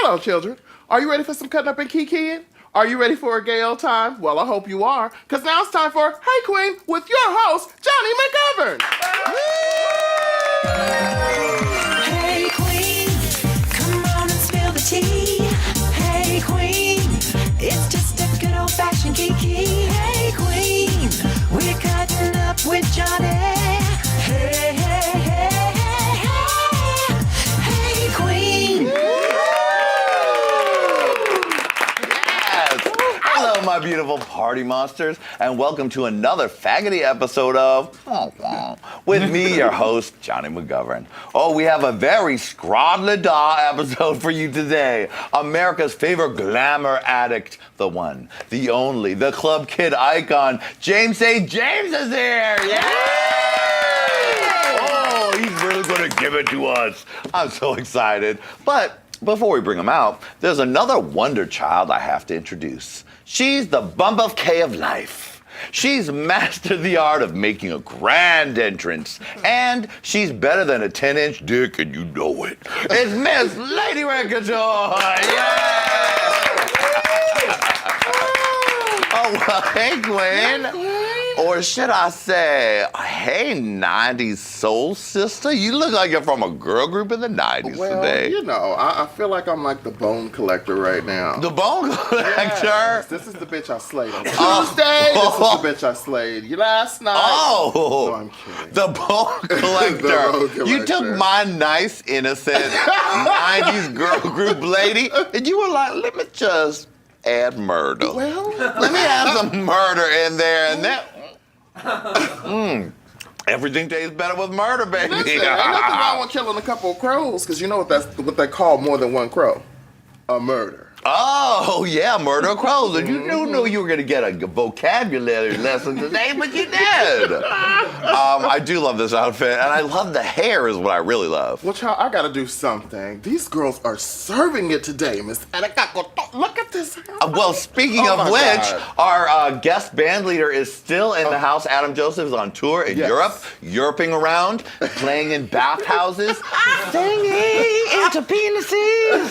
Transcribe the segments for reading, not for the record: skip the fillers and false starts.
Hello, children. Are you ready for some cutting up and kikiing? Are you ready for a gay old time? Well, I hope you are, because now it's time for Hey Qween with your host, Jonny McGovern. Hey Qween, come on and spill the tea. Hey Qween, it's just a good old-fashioned kiki. Hey Qween, we're cutting up with Jonny. Hey, hey, hey, hey, hey, hey Qween. Hello, my beautiful party monsters, and welcome to another faggoty episode of with me, your host, Jonny McGovern. Oh, we have a very scrod-la-da episode for you today. America's favorite glamour addict, the one, the only, the club kid icon, James St. James is here! Yay! Oh, he's really going to give it to us. I'm so excited. But before we bring him out, there's another wonder child I have to introduce. She's the bumblefuck of life. She's mastered the art of making a grand entrance, and she's better than a 10-inch dick, and you know it. It's Miss Lady Racketeor! Oh, well, hey, Qween. Or should I say, hey, 90s soul sister? You look like you're from a girl group in the 90s today. You know, I feel like I'm like the bone collector right now. The bone collector? Yes, this is the bitch I slayed on Tuesday. This is the bitch I slayed you last night. Oh! No, I'm kidding. The bone collector. The bone collector. You took my nice, innocent 90s girl group lady, and you were like, let me just add murder. Well, Let me add some murder in there, and that... Everything tastes better with murder, baby. listen, ain't nothing wrong with killing a couple of crows, because you know what they call more than one crow? A murder. Oh, yeah, murder of crows. And you knew you were going to get a vocabulary lesson today, but you did. I do love this outfit, and I love the hair is what I really love. Well, child, I gotta do something. These girls are serving it today, Miss. And I got look at this. Well, speaking Oh of my which, God. our guest band leader is still in the house. Adam Joseph is on tour in Yes. Europe, Europing around, playing in bathhouses, singing into penises.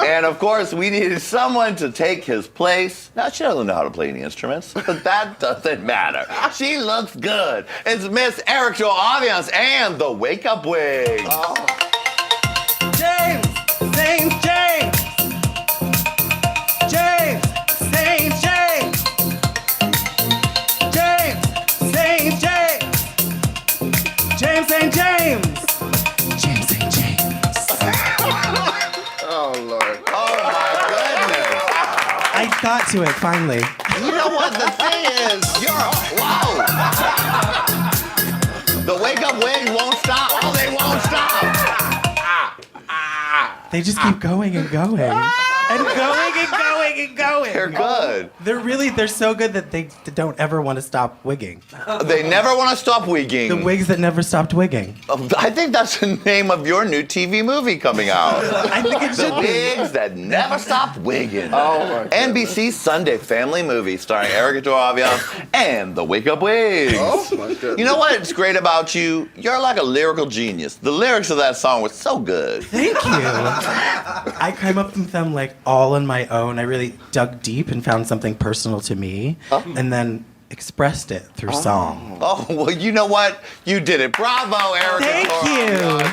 And of course, we needed someone to take his place. Now, she doesn't know how to play any instruments, but that doesn't matter. She looks good. It's Miss Erica Audience and the Wake Up Wig. James, St. James. James, St. James. James, St. James. James, St. James. James, St. James. Oh Lord. Oh, my goodness. I got to it finally. You know what the thing is? Whoa! The Wake Up Wig won't stop. Oh, they won't stop. They just keep going and going. And going and going and going. They're good. They're so good that they don't ever want to stop wigging. They never want to stop wigging. The wigs that never stopped wigging. I think that's the name of your new TV movie coming out. I think it The should be. wigs that never stopped wigging. Oh my goodness. NBC Sunday family movie starring Erica Aviance and the Wake Up Wigs. Oh my goodness. You know what's great about you? You're like a lyrical genius. The lyrics of that song were so good. Thank you. I came up with them like all on my own. I really dug deep and found something personal to me, and then expressed it through song. Oh, well, you know what? You did it. Bravo, Erica. Thank you.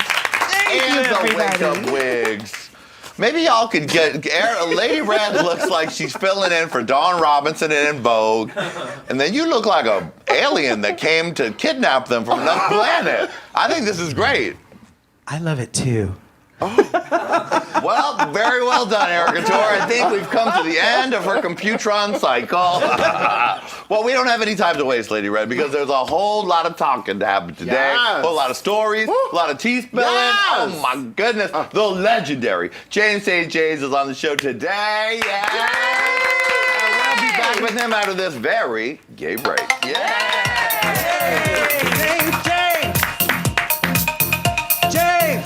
And the Wake Up Wigs. Maybe y'all could get... Lady Red looks like she's filling in for Dawn Robinson in Vogue. And then you look like a alien that came to kidnap them from another planet. I think this is great. I love it too. Well, very well done, Erica Tor. I think we've come to the end of her computron cycle. Well, we don't have any time to waste, Lady Red, because there's a whole lot of talking to happen today. Yes. A whole lot of stories, a lot of tea spilling. Yes. Oh, my goodness. The legendary James St. James is on the show today. Yeah. And we'll be back with him after this very gay break. Yeah. St. James. James.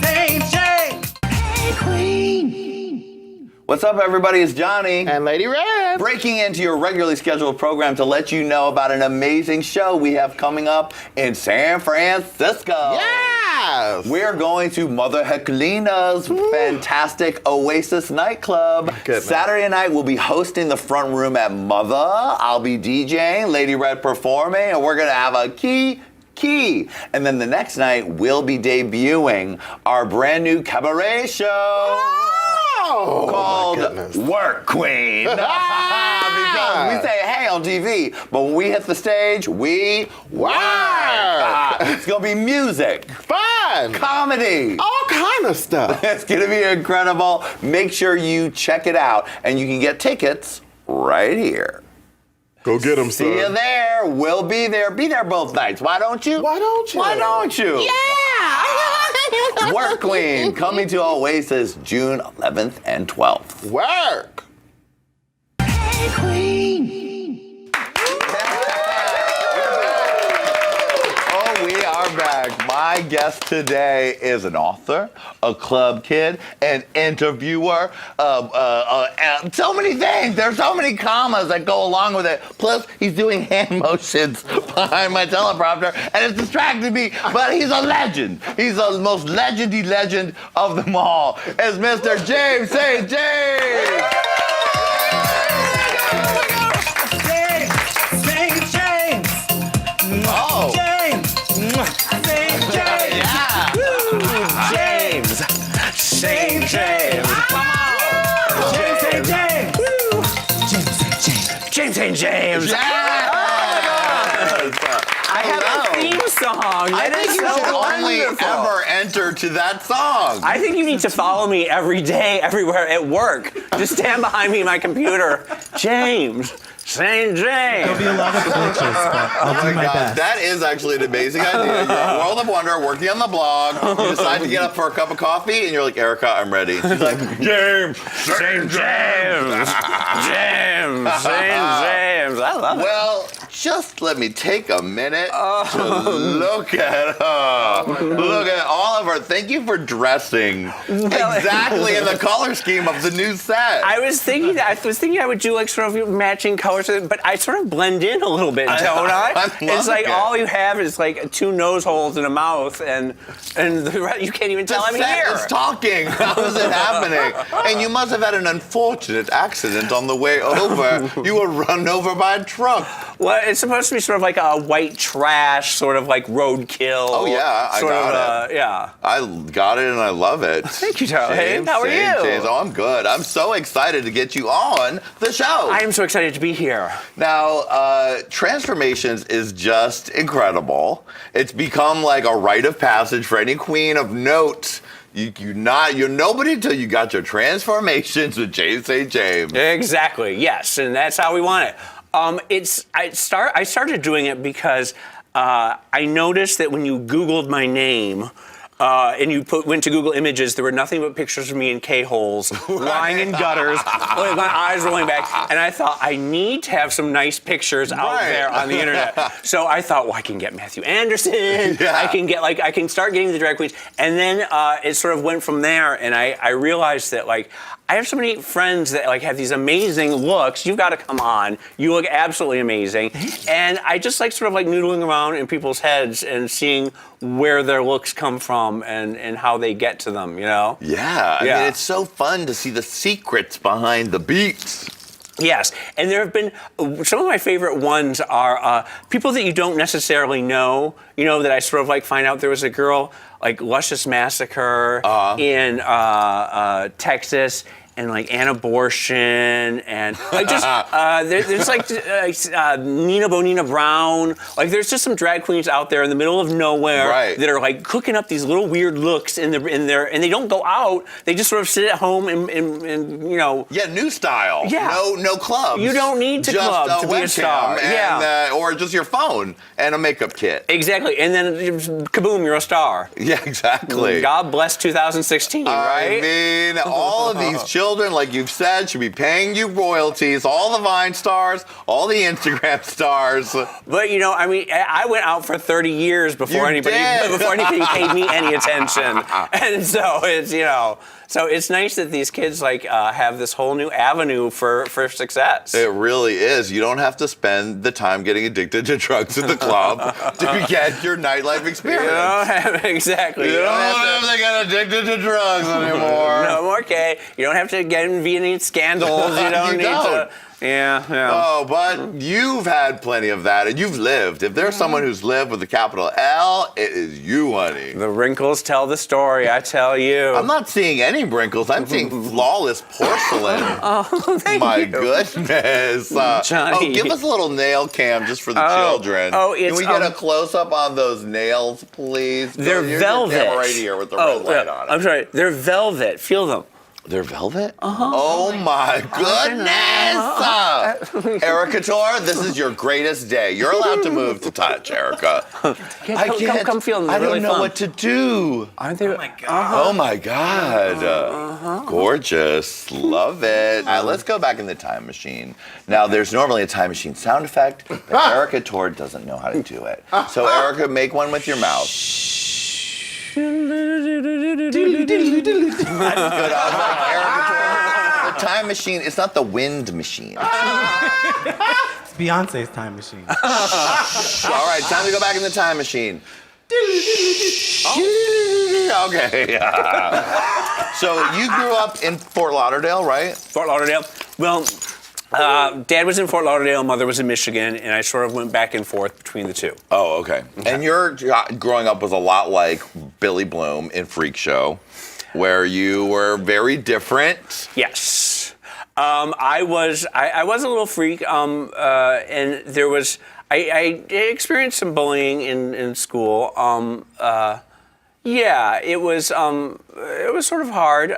St. James. Hey Qween. What's up, everybody? It's Johnny. And Lady Red. Breaking into your regularly scheduled program to let you know about an amazing show we have coming up in San Francisco. Yes. We're going to Mother Heklina's fantastic Oasis nightclub. Goodness. Saturday night, we'll be hosting the front room at Mother. I'll be DJing, Lady Red performing, and we're going to have a key. And then the next night, we'll be debuting our brand new cabaret show. Oh, Called my goodness. Work Queen. Because we say hey on TV, but when we hit the stage, we work. It's gonna be music, Fun. comedy. All kind of stuff. It's gonna be incredible. Make sure you check it out, and you can get tickets right here. Go get them, See you there. We'll be there. Be there both nights. Why don't you? Why don't you? Why don't you? Yeah. Work Queen coming to Oasis June 11th and 12th. Work. Hey, Qween. Oh, we are back. My guest today is an author, a club kid, an interviewer, so many things. There's so many commas that go along with it. Plus, he's doing hand motions behind my teleprompter, and it's distracting me, but he's a legend. He's the most legendy legend of them all. It's Mr. James St. James. Oh. James St. James. Yes! I have a theme song. I It think is you so should only wonderful. ever enter to that song. I think you need to follow me every day, everywhere at work. Just stand behind me in my computer. James St. There'll be James. a lot of glitches, but I'll do my best. That is actually an amazing idea. You're a world of wonder, working on the blog. You decide to get up for a cup of coffee, and you're like, Erica, I'm ready. She's like, James St. James. James St. James. I love it. Well, just let me take a minute to look at her. Look at all of her. Thank you for dressing exactly in the color scheme of the new set. I was thinking I would do like sort of matching colors, but I sort of blend in a little bit, don't I? It's like it. all you have is like two nose holes and a mouth, and the rest, you can't even tell I'm the set here. is talking. How is it happening? And you must have had an unfortunate accident on the way over. You were run over by a truck. Well, it's supposed to be sort of like a white trash, sort of like roadkill. Oh, yeah, I sort got of, it. Yeah. I got it and I love it. Thank you, Charlie. James, How are St. you? James. Oh, I'm good. I'm so excited to get you on the show. I am so excited to be here. Now, Transformations is just incredible. It's become like a rite of passage for any queen of note. You're nobody until you got your Transformations with James St. James. Exactly. Yes, and that's how we want it. I started doing it because I noticed that when you Googled my name. And you went to Google Images, there were nothing but pictures of me in K-holes, lying in gutters, with my eyes rolling back. And I thought, I need to have some nice pictures out there on the internet. So I thought, well, I can get Matthew Anderson. Yeah. I can start getting the drag queens. And then it sort of went from there. And I realized that, like, I have so many friends that like have these amazing looks. You've got to come on. You look absolutely amazing. And I just like sort of like noodling around in people's heads and seeing where their looks come from and how they get to them, you know? Yeah, I mean, it's so fun to see the secrets behind the beats. Yes, and there have been some of my favorite ones are people that you don't necessarily know. You know, that I sort of like find out there was a girl like Luscious Massacre in Texas. And like an-abortion and like just there's like Nina Bonina Brown. Like there's just some drag queens out there in the middle of nowhere that are like cooking up these little weird looks in their and they don't go out. They just sort of sit at home and you know. Yeah, new style. Yeah. No clubs. You don't need to club to be a star. And, or just your phone and a makeup kit. Exactly. And then kaboom, you're a star. Yeah, exactly. God bless 2016, right? I mean, all of these children children, like you've said, should be paying you royalties, all the Vine stars, all the Instagram stars. But I mean, I went out for 30 years before anybody paid me any attention, and so so it's nice that these kids have this whole new avenue for success. It really is. You don't have to spend the time getting addicted to drugs at the club to get your nightlife experience. Exactly. You don't have to get addicted to drugs anymore. No, okay. You don't have to get in any scandals. You don't need to. Yeah. Oh, but you've had plenty of that, and you've lived. If there's someone who's lived with a capital L, it is you, honey. The wrinkles tell the story, I tell you. I'm not seeing any wrinkles. I'm seeing flawless porcelain. Oh, thank My you. goodness. Johnny. Give us a little nail cam just for the children. Can we get a close-up on those nails, please? They're Here's velvet. Your camera right here with the red light on it. I'm sorry. They're velvet. Feel them. They're velvet? Oh my goodness! Erica Tor, this is your greatest day. You're allowed to move to touch, Erica. Come feel them. They're I don't really know fun. what to do. Aren't they? Oh my God. Oh my God. Gorgeous. Love it. All right, let's go back in the time machine. Now, there's normally a time machine sound effect, but Erica Tor doesn't know how to do it. So, Erica, make one with your mouth. That's good. I was like, Erica Tor, the time machine, it's not the wind machine. It's Beyonce's time machine. All right, time to go back in the time machine. Okay. So you grew up in Fort Lauderdale, right? Fort Lauderdale. Well, Dad was in Fort Lauderdale, Mother was in Michigan, and I sort of went back and forth between the two. Oh, okay. And your growing up was a lot like Billy Bloom in Freak Show, where you were very different. Yes. I was a little freak, and there was I experienced some bullying in school. Yeah, it was sort of hard.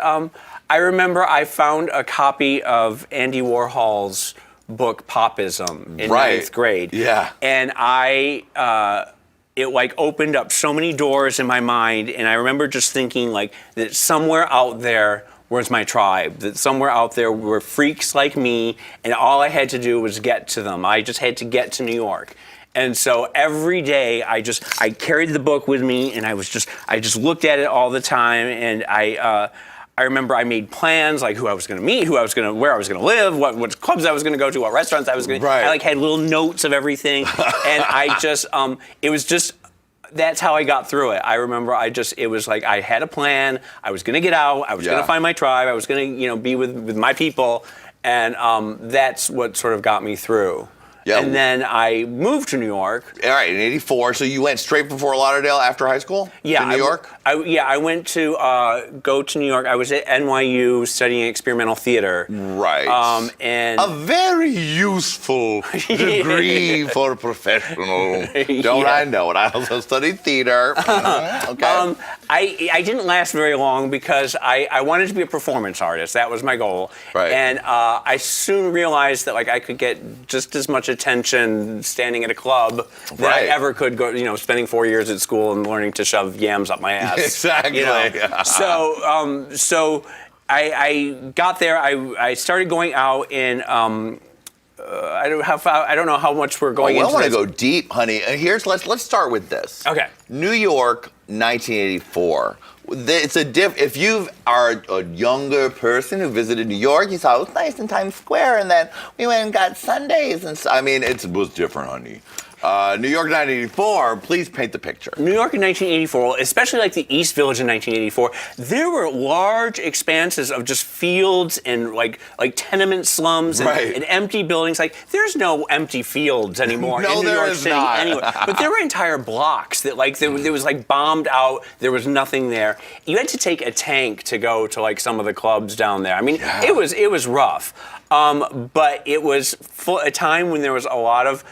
I remember I found a copy of Andy Warhol's book Popism in ninth grade. Yeah. And it opened up so many doors in my mind, and I remember just thinking that somewhere out there was my tribe, that somewhere out there were freaks like me, and all I had to do was get to them. I just had to get to New York. And so every day I carried the book with me, and I just looked at it all the time, and I remember I made plans like who I was going to meet, where I was going to live, what clubs I was going to go to, what restaurants I was going to. Right. I had little notes of everything, and I just it was just. That's how I got through it. I remember it was like I had a plan. I was going to get out. I was going to find my tribe. I was going to be with my people, and that's what sort of got me through. Yeah. And then I moved to New York. All right, in '84. So you went straight from Fort Lauderdale after high school? Yeah, to New York? I went to go to New York. I was at NYU studying experimental theater. Right. And a very useful degree for a professional. Don't I know it? I also studied theater. Okay. I didn't last very long because I wanted to be a performance artist. That was my goal. Right. And I soon realized that I could get just as much attention standing at a club that I ever could go, spending 4 years at school and learning to shove yams up my ass. Exactly. So I got there. I started going out in. I don't know how much we're going into. I want to go deep, honey. And let's start with this. Okay. New York, 1984. It's if you are a younger person who visited New York, you saw it was nice in Times Square, and then we went and got sundaes, and it was different, honey. New York 1984, please paint the picture. New York in 1984, especially the East Village in 1984, there were large expanses of just fields and tenement slums and empty buildings. There's no empty fields anymore in New York City anywhere. But there were entire blocks that there was bombed out. There was nothing there. You had to take a tank to go to some of the clubs down there. I mean, it was rough. But it was a time when there was a lot of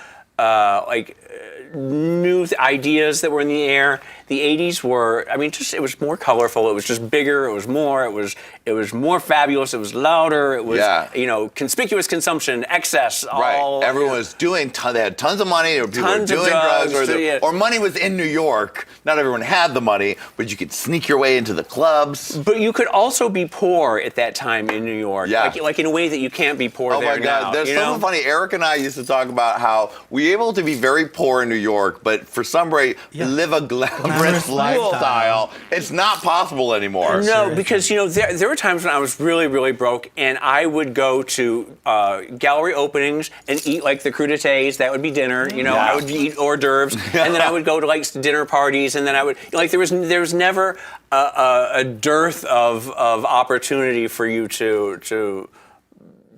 new ideas that were in the air. the 80s were, I mean, just, it was more colorful. It was just bigger. It was more fabulous. It was louder. It was, you know, conspicuous consumption, excess. Right. Everyone was doing, they had tons of money, or people were doing drugs, or money was in New York. Not everyone had the money, but you could sneak your way into the clubs. But you could also be poor at that time in New York. Yeah. Like in a way that you can't be poor there now. Oh my God, there's something funny. Eric and I used to talk about how we were able to be very poor in New York, but for some reason live a glamorous lifestyle. It's not possible anymore. No, because you know there were times when I was really, really broke, and I would go to gallery openings and eat like the crudités. That would be dinner. You know, I would eat hors d'oeuvres, and then I would go to like dinner parties, and then I would like there was never a dearth of opportunity for you to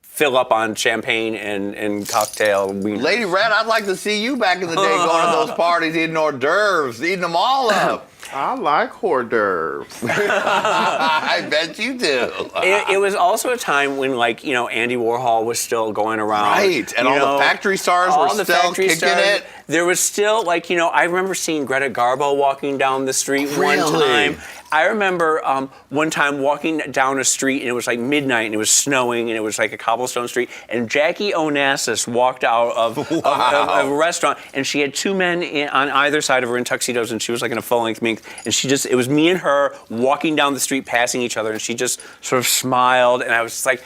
fill up on champagne and cocktail. Lady Red, I'd like to see you back in the day going to those parties, eating hors d'oeuvres, eating them all up. I like hors d'oeuvres. I bet you do. It was also a time when, like, you know, Andy Warhol was still going around. Right, and all the factory stars were still kicking it. There was still, like, you know, I remember seeing Greta Garbo walking down the street one time. I remember one time walking down a street, and it was like midnight, and it was snowing, and it was like a cobblestone street, and Jackie Onassis walked out of a restaurant, and she had two men on either side of her in tuxedos, and she was like in a full-length mink, and it was me and her walking down the street, passing each other, and she just sort of smiled, and I was just like,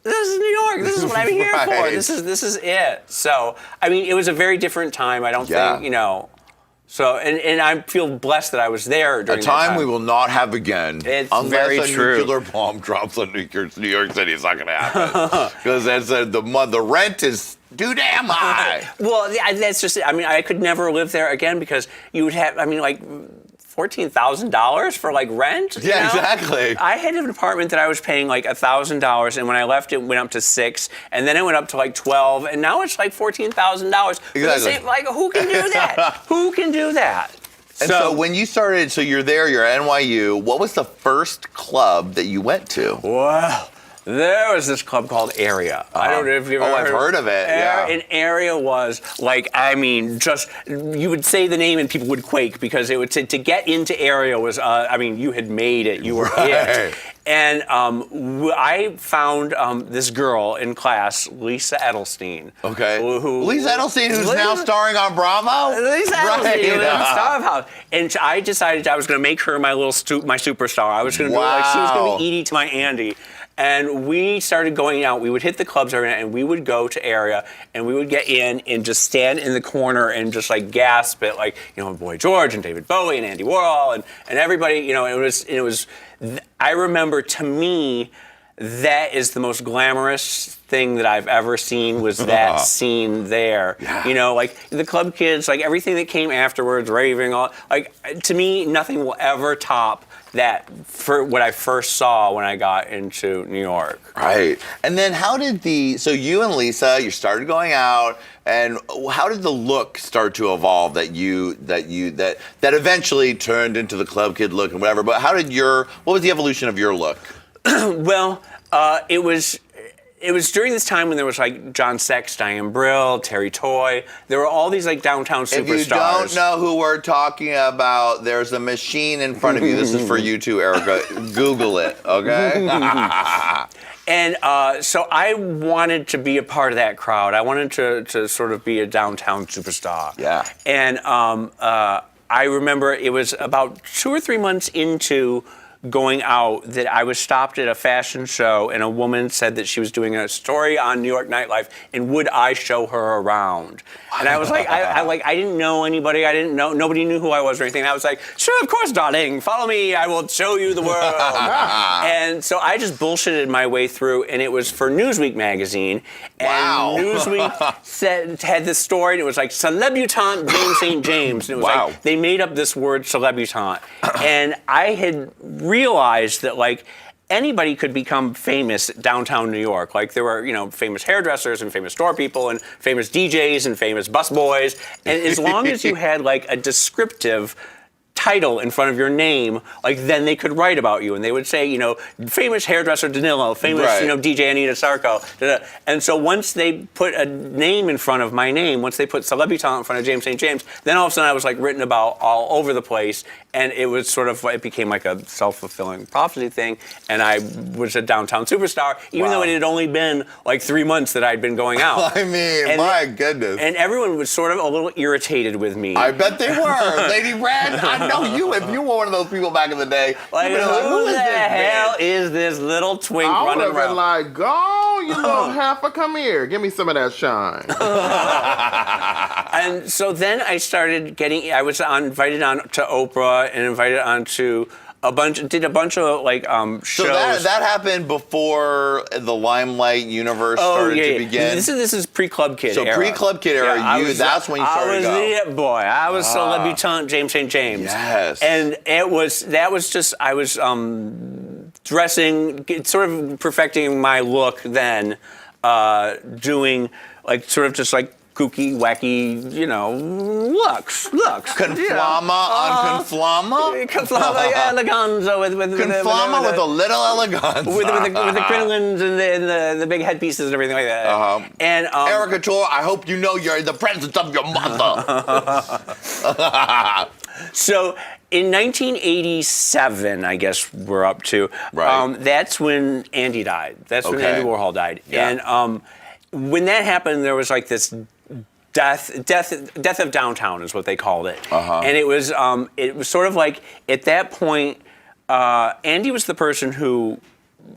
this is New York. This is what I'm here for. This is it. So, I mean, it was a very different time. I don't think, you know. So, and I feel blessed that I was there during that time. A time we will not have again. It's unless very a true. nuclear bomb drops on New York City. It's not going to happen. Because the rent is too damn high. Well, that's just it. I mean, I could never live there again because you would have, I mean, like, $14,000 for like rent. Yeah, you know? Exactly. I had an apartment that I was paying like $1,000, and when I left, it went up to $6,000, and then it went up to like $12,000, and now it's like $14,000. Exactly. Like, who can do that? Who can do that? And so when you started, so you're there, you're at NYU. What was the first club that you went to? Well, there was this club called Area. I don't know if you've ever heard of it. Yeah. And Area was like, I mean, just you would say the name and people would quake because it would to get into Area was, I mean, you had made it. You were it. And I found this girl in class, Lisa Edelstein. Okay. Lisa Edelstein, who's now starring on Bravo? Lisa Edelstein, who was on Star of House. And I decided I was going to make her my superstar. I was going to be like, she was going to be Edie to my Andy. And we started going out. We would hit the clubs every night, and we would go to Area, and we would get in and just stand in the corner and just like gasp at like, you know, Boy George and David Bowie and Andy Warhol and everybody. You know, it was. I remember, to me, that is the most glamorous thing that I've ever seen was that scene there. Yeah. You know, like the club kids, like everything that came afterwards, raving, all like to me, nothing will ever top that for what I first saw when I got into New York. Right. And then so you and Lisa, you started going out, and how did the look start to evolve that eventually turned into the club kid look and whatever, but what was the evolution of your look? Well, it was during this time when there was like John Sex, Diane Brill, Terry Toy. There were all these like downtown superstars. If you don't know who we're talking about, there's a machine in front of you. This is for you too, Erica. Google it, okay? And so I wanted to be a part of that crowd. I wanted to sort of be a downtown superstar. Yeah. And I remember it was about 2 or 3 months into going out that I was stopped at a fashion show, and a woman said that she was doing a story on New York nightlife, and would I show her around? And I was like, I didn't know anybody. Nobody knew who I was or anything. And I was like, sure, of course, darling. Follow me. I will show you the world. And so I just bullshitted my way through, and it was for Newsweek magazine. And Newsweek had this story, and it was like celebutante James St. James. And it was like they made up this word celebutante. And I had realized that like anybody could become famous downtown New York. Like there were, you know, famous hairdressers and famous store people and famous DJs and famous busboys. And as long as you had like a descriptive title in front of your name, like then they could write about you, and they would say, famous hairdresser Danilo, famous, Right. DJ Anita Sarko. And so once they put a name in front of my name, once they put Celebrity Talent in front of James St. James, then all of a sudden I was like written about all over the place, and it was sort of, it became like a self-fulfilling prophecy thing, and I was a downtown superstar, even though it had only been like 3 months that I'd been going out. I mean, And my goodness. And everyone was sort of a little irritated with me. I bet they were. Lady Red, I know you. If you were one of those people back in the day, Like, you'd be who is the this hell bitch? is this little twink I would running have been around? like, go, you little heifer, come here. Give me some of that shine. And so then I started I was invited on to Oprah and invited on to did a bunch of like shows. So that happened before the Limelight universe started to begin. This is pre-Club Kid So era. pre-Club Kid era, that's when you started I was to go. the it boy. I was Celebrity Talent James St. James. Yes. And I was dressing, sort of perfecting my look then, doing like sort of just like kooky, wacky, looks. Conflama on conflama? Conflama eleganza with Conflama with a little elegance. with the crinolines and the big headpieces and everything like that. And Erica Tor, I hope you know you're in the presence of your mother. So in 1987, I guess we're up to. Right. That's when Andy died. That's when Okay. Andy Warhol died. Yeah. And when that happened, there was like this death of downtown is what they called it. And it was sort of like at that point, Andy was the person who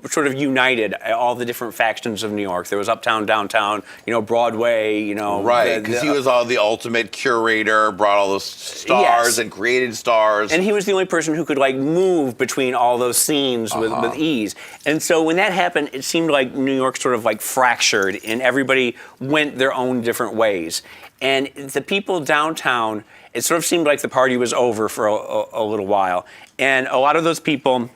sort of united all the different factions of New York. There was uptown, downtown, Broadway, Right, because he was the ultimate curator, brought all those stars Yes. and created stars. And he was the only person who could like move between all those scenes with ease. And so when that happened, it seemed like New York sort of like fractured and everybody went their own different ways. And the people downtown, it sort of seemed like the party was over for a little while. And a lot of those people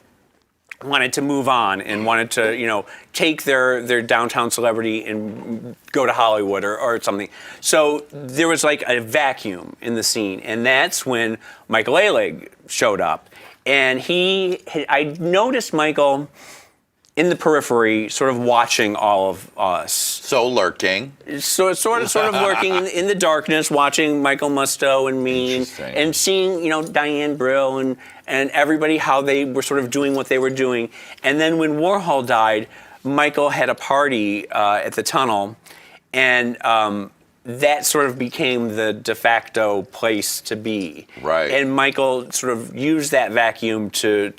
wanted to move on and wanted to, take their downtown celebrity and go to Hollywood or something. So there was like a vacuum in the scene, and that's when Michael Alig showed up. And I noticed Michael in the periphery, sort of watching all of us. So lurking. So sort of lurking in the darkness, watching Michael Musto and me, Interesting. and seeing Diane Brill and everybody how they were sort of doing what they were doing. And then when Warhol died, Michael had a party at the Tunnel, and that sort of became the de facto place to be. Right. And Michael sort of used that vacuum to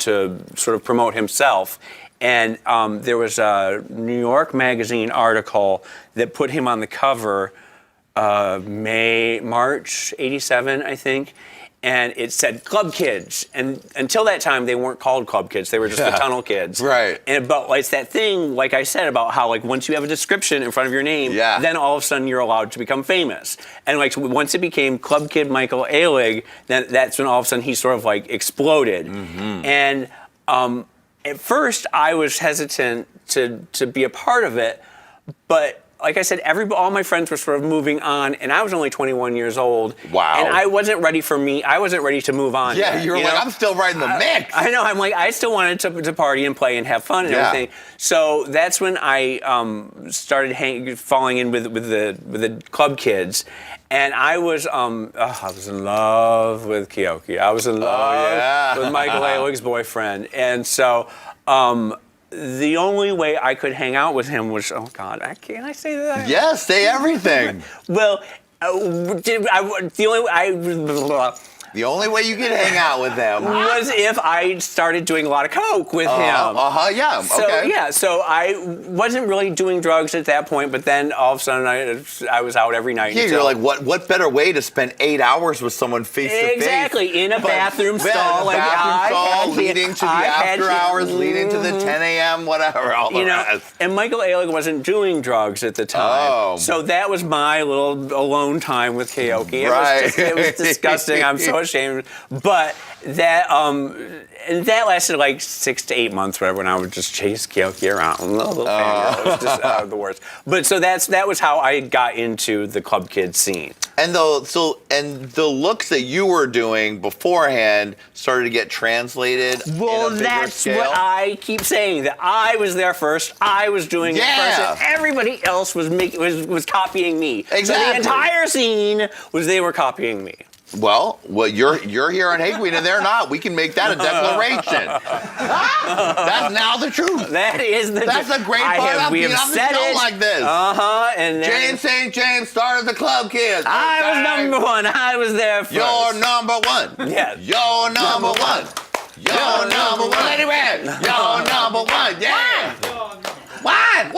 sort of promote himself. And there was a New York Magazine article that put him on the cover March 87, I think. And it said Club Kids. And until that time, they weren't called Club Kids. They were just the Tunnel Kids. Right. But it's that thing, like I said, about how like once you have a description in front of your name, then all of a sudden you're allowed to become famous. And like once it became Club Kid Michael Alig, then that's when all of a sudden he sort of like exploded. And at first, I was hesitant to be a part of it, but like I said, all my friends were sort of moving on, and I was only 21 years old. Wow. And I wasn't ready to move on. Yeah, yet, you were like, I'm still right in the mix. I know. I'm like, I still wanted to party and play and have fun and everything. So that's when I started falling in with the Club Kids. And I was in love with Keoki. I was in love with Michael Alig's boyfriend. And so the only way I could hang out with him was, oh God, can I say that? Yes, say everything. Well, The only way you could hang out with them was if I started doing a lot of coke with him. Yeah, So, okay. yeah, so I wasn't really doing drugs at that point, but then all of a sudden I was out every night. Yeah, you're like, what better way to spend 8 hours with someone face to face? Exactly, in a bathroom Yeah, stall. the bathroom stall leading to the I had after hours, leading to the 10 a.m., whatever, all the rest. And Michael Alig wasn't doing drugs at the time. Oh. So that was my little alone time with Keoki. Right. It was disgusting. I'm so ashamed. But that and that lasted like 6 to 8 months, whatever. And I would just chase Kyoki around. Little fangirl. It was just the worst. But so that was how I got into the Club Kid scene. And the looks that you were doing beforehand started to get translated. Well, in a bigger that's scale. what I keep saying. That I was there first. I was doing it first. And everybody else was copying me. Exactly. So the entire scene was they were copying me. Well, you're here on Hey Qween and they're not. We can make that a declaration. That's now the truth. That is the. That's the great part of being on the show like this. And then, James St. James started the Club Kids. I was number one. I was there first. You're number one. Yes. You're number one. You're number one. Lady Red. You're number one. Yeah. What?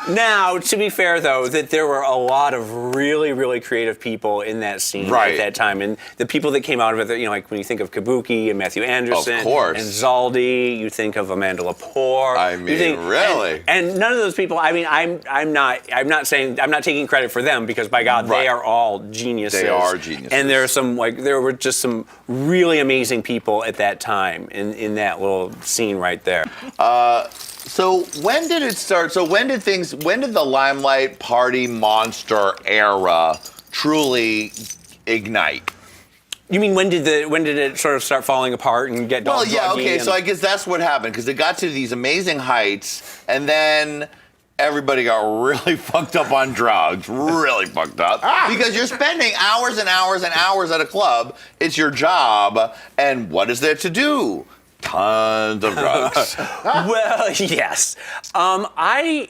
Now, to be fair, though, that there were a lot of really, really creative people in that scene at that time. And the people that came out of it, like when you think of Kabuki and Matthew Anderson of course. and Zaldi, you think of Amanda Lepore. I mean, really? And none of those people, I mean, I'm not taking credit for them because by God, they are all geniuses. They are geniuses. And there were just some really amazing people at that time in that little scene right there. So when did it start? So when did the Limelight Party Monster era truly ignite? You mean when did it sort of start falling apart and get Well, yeah, druggy okay. and- So I guess that's what happened because it got to these amazing heights, and then everybody got really fucked up on drugs, really fucked up, because you're spending hours and hours and hours at a club. It's your job, and what is there to do? Tons of drugs. Well, yes. I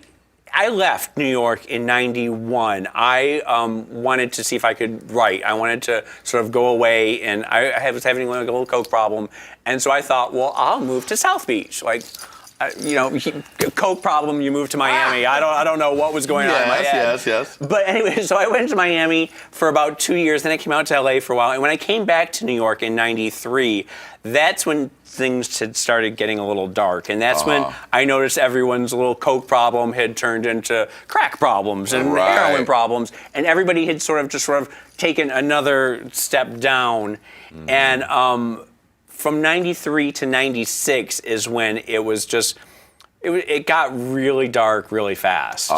left New York in '91. I wanted to see if I could write. I wanted to sort of go away, and I was having like a little coke problem, and so I thought, well, I'll move to South Beach. Like, coke problem. You move to Miami. I don't know what was going on in my head. Yes. But anyway, so I went to Miami for about 2 years. Then I came out to LA for a while, and when I came back to New York in '93, that's when things had started getting a little dark, and that's when I noticed everyone's little coke problem had turned into crack problems and heroin problems, and everybody had sort of taken another step down, and from '93 to '96 is when it got really dark really fast.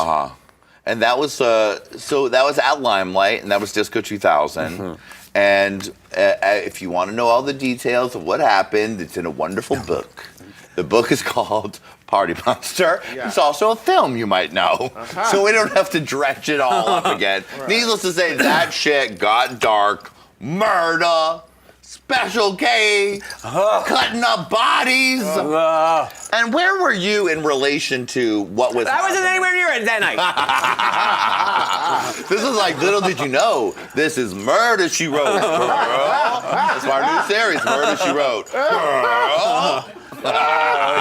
And that was that was at Limelight, and that was Disco 2000. And if you want to know all the details of what happened, it's in a wonderful book. The book is called Party Monster. Yeah. It's also a film, you might know. So we don't have to dredge it all up again. Needless to say, that shit got dark. Murder. Special K, cutting up bodies. And where were you in relation to what was I wasn't anywhere near it that night. This is like Little Did You Know. This is Murder, She Wrote. Girl. That's our new series, Murder, She Wrote. Girl.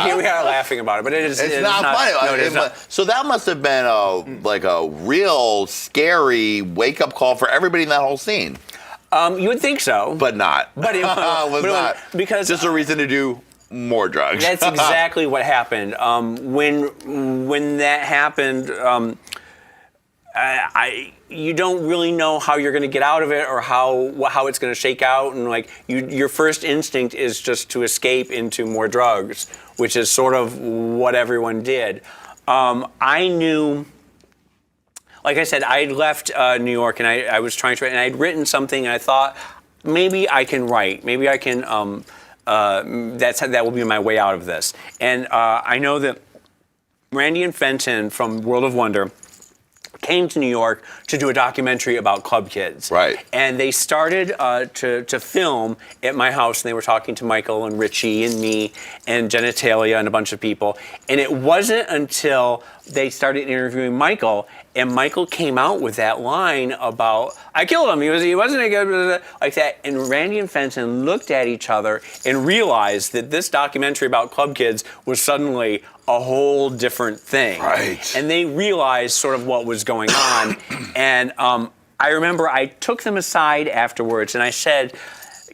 Here we are laughing about it, but it's not funny. No, it is not. So that must have been a real scary wake-up call for everybody in that whole scene. You would think so. But not. But it was not. Because just a reason to do more drugs. That's exactly what happened. When that happened, you don't really know how you're going to get out of it or how it's going to shake out, and your first instinct is just to escape into more drugs, which is sort of what everyone did. I knew. Like I said, I left New York, and I was trying to write, and I'd written something, and I thought, maybe I can write. Maybe I can, that will be my way out of this. And I know that Randy and Fenton from World of Wonder came to New York to do a documentary about Club Kids. Right. And they started to film at my house, and they were talking to Michael and Richie and me and Genitalia and a bunch of people. And it wasn't until they started interviewing Michael, and Michael came out with that line about, I killed him, he wasn't a good, like that. And Randy and Fenton looked at each other and realized that this documentary about Club Kids was suddenly a whole different thing. Right. And they realized sort of what was going on. And I remember I took them aside afterwards and I said,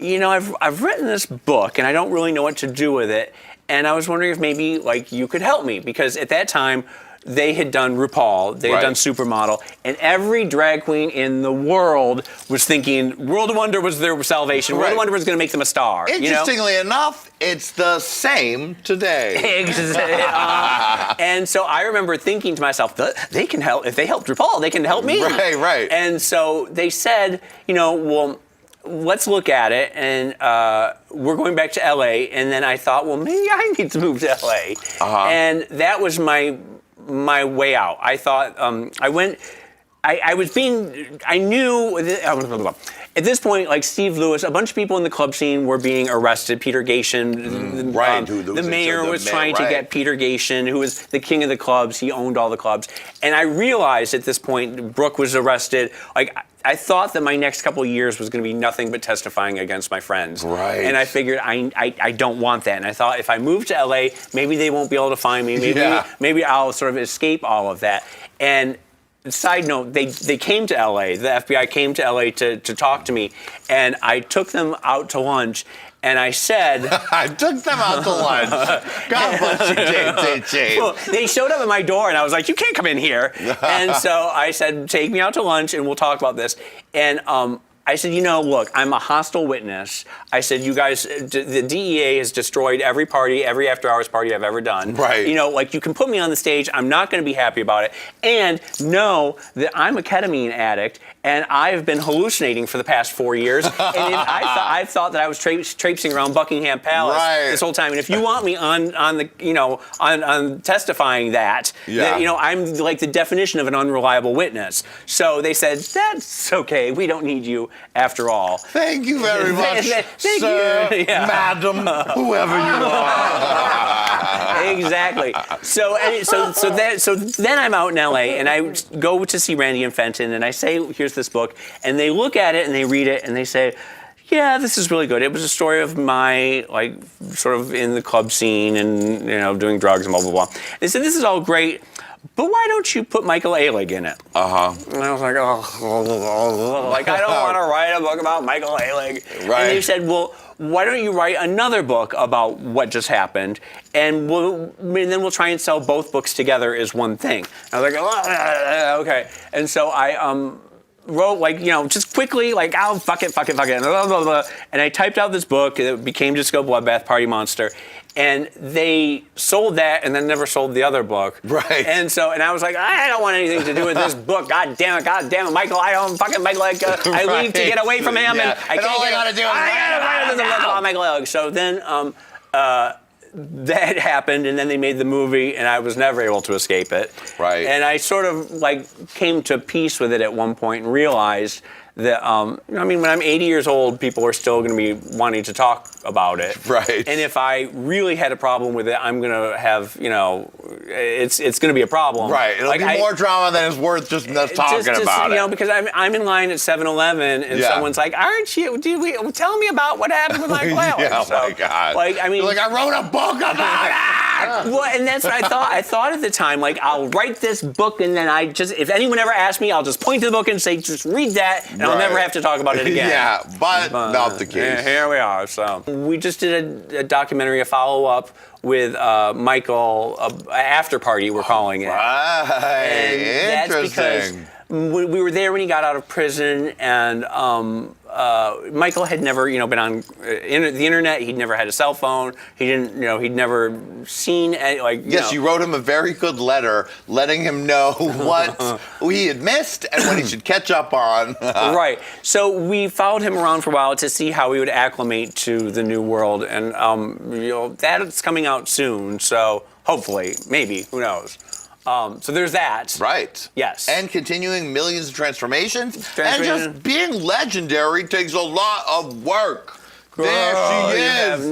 I've written this book and I don't really know what to do with it. and I was wondering if maybe like you could help me, because at that time they had done RuPaul, they had done Supermodel, and every drag queen in the world was thinking World of Wonder was their salvation. World of Wonder was going to make them a star. Interestingly enough, it's the same today. And so I remember thinking to myself, they can help. If they helped RuPaul, they can help me. Right. And so they said, well, let's look at it, and we're going back to LA. And then I thought, well, maybe I need to move to LA. And that was my way out. I thought I knew at this point, like Steve Lewis, a bunch of people in the club scene were being arrested. Peter Gatien, the mayor was trying to get Peter Gatien, who was the king of the clubs. He owned all the clubs. And I realized at this point, Brooke was arrested. Like, I thought that my next couple of years was going to be nothing but testifying against my friends. Right. And I figured I don't want that. And I thought if I move to LA, maybe they won't be able to find me. Maybe I'll sort of escape all of that. And side note, they came to LA. The FBI came to LA to talk to me. And I took them out to lunch. And I said... I took them out to lunch. God bless you, James. Well, they showed up at my door, and I was like, you can't come in here. And so I said, take me out to lunch, and we'll talk about this. And I said, look, I'm a hostile witness. I said, you guys, the DEA has destroyed every party, every after-hours party I've ever done. Right. Like, you can put me on the stage. I'm not going to be happy about it. And know that I'm a ketamine addict, and I've been hallucinating for the past 4 years. And I thought that I was traipsing around Buckingham Palace this whole time. And if you want me on testifying that, I'm like the definition of an unreliable witness. So they said, that's okay. We don't need you after all. Thank you very much, Thank sir, you. madam, whoever you are. Exactly. So then I'm out in LA, and I go to see Randy and Fenton, and I say, here's this book, and they look at it and they read it and they say, yeah, this is really good. It was a story of my, like, sort of in the club scene and, doing drugs and blah, blah, blah. They said, this is all great, but why don't you put Michael Alig in it? And I was like, like, I don't want to write a book about Michael Alig. Right. And they said, well, why don't you write another book about what just happened, and then we'll try and sell both books together as one thing. And I was like, okay. And so I wrote, like, just quickly, like, fuck it, blah, blah, blah. And I typed out this book that became Disco Bloodbath Party Monster. And they sold that and then never sold the other book. Right. And I was like, I don't want anything to do with this book. God damn it, Michael. I don't fucking Michael. I leave to get away from him, and I can't. All I gotta do is write about Michael Alig. So then that happened, and then they made the movie, and I was never able to escape it. Right. And I sort of like came to peace with it at one point and realized that, when I'm 80 years old, people are still going to be wanting to talk about it. Right. And if I really had a problem with it, I'm going to have, it's going to be a problem. Right. It'll be more drama than it's worth just talking about it. Because I'm in line at 7-Eleven, and someone's like, aren't you, tell me about what happened with Michael Alig. My God. You're like, I wrote a book about it! Well, and that's what I thought. I thought at the time, like, I'll write this book, and then if anyone ever asks me, I'll just point to the book and say, just read that, and I'll never have to talk about it again. but not the case. Here we are. So we just did a documentary, a follow-up with Michael, After Party, we're calling it. Right. And that's because we were there when he got out of prison, and Michael had never, been on the internet. He'd never had a cell phone. He didn't, he'd never seen you wrote him a very good letter, letting him know what he had missed and what he should catch up on. Right. So we followed him around for a while to see how he would acclimate to the new world, and that's coming out soon. So hopefully, maybe, who knows. So there's that. Right. Yes. And continuing millions of transformations. And just being legendary takes a lot of work. There she is.